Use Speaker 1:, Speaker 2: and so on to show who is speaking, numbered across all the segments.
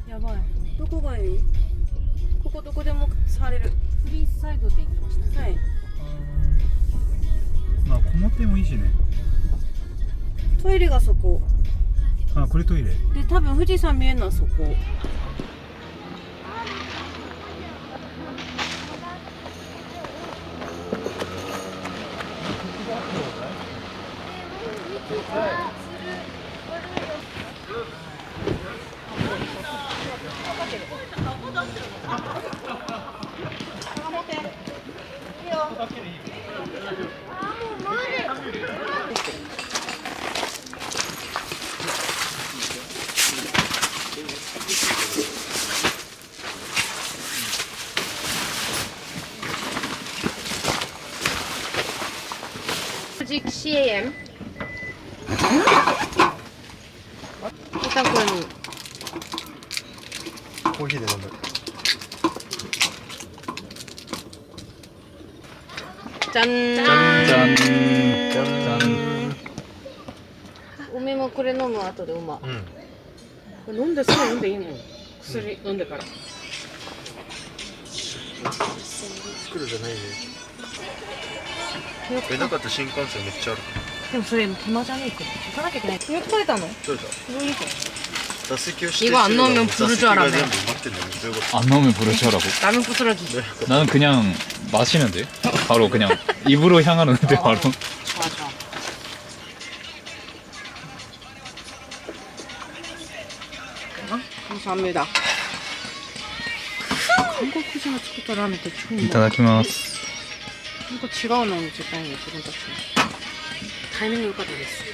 Speaker 1: やばい。
Speaker 2: どこがいい？ここどこでもされる。
Speaker 1: フリーサイドって言ってましたね。
Speaker 2: はい。
Speaker 3: まあ小モテもいいしね。
Speaker 2: トイレがそこ。
Speaker 3: あ、これトイレ。
Speaker 2: で、多分富士山見えるのはそこ。富士市園。これ飲む。
Speaker 4: コーヒーで飲む。
Speaker 2: じゃん。
Speaker 3: じゃん。
Speaker 4: じゃん。
Speaker 2: おめもこれ飲む後でうま。
Speaker 4: うん。
Speaker 2: これ飲んですぐ飲んでいいの？薬飲んでから。
Speaker 4: 作るじゃないね。なかった新幹線めっちゃある。
Speaker 2: でもそれ手間じゃねえか。行かなきゃいけない。予約取れたの？
Speaker 4: 取れた。座席を指定してる
Speaker 2: 이거 안 넣으면 부르주아라며.
Speaker 4: 座席が全部埋まってんだよね。どういうこ
Speaker 3: 안 넣으면 부르주아라고?
Speaker 2: 라면 부스러기.
Speaker 3: 나는 그냥 마시는데? 바로 그냥 입으로 향하는데 바로.
Speaker 2: 좋아 좋아. 감사합니다. 한국 후지가作った 라면って超うまい。
Speaker 3: 이타다키마스.
Speaker 2: 이거 違うの絶対に自分たちタイミング良かったです。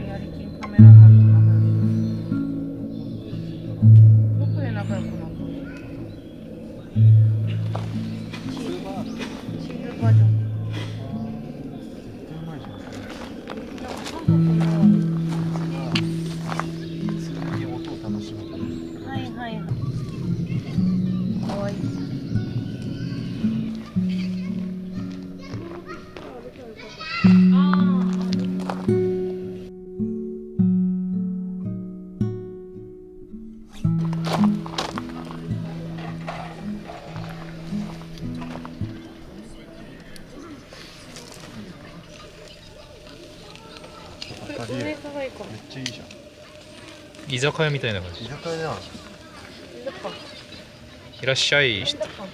Speaker 2: やりきんカメラマンと仲良し。どこで仲良くなったの？シングルバージョン。なんか韓国の。
Speaker 4: 音を楽しむ。
Speaker 2: はいはいはい。かわいい。
Speaker 4: 当たりめっ
Speaker 2: めっちゃいいかも。
Speaker 4: ちゃいいじゃん。
Speaker 3: 居酒屋みたいな感じ。
Speaker 4: 居酒屋じゃん。
Speaker 2: どっか。
Speaker 3: いらっしゃい。
Speaker 2: どっか。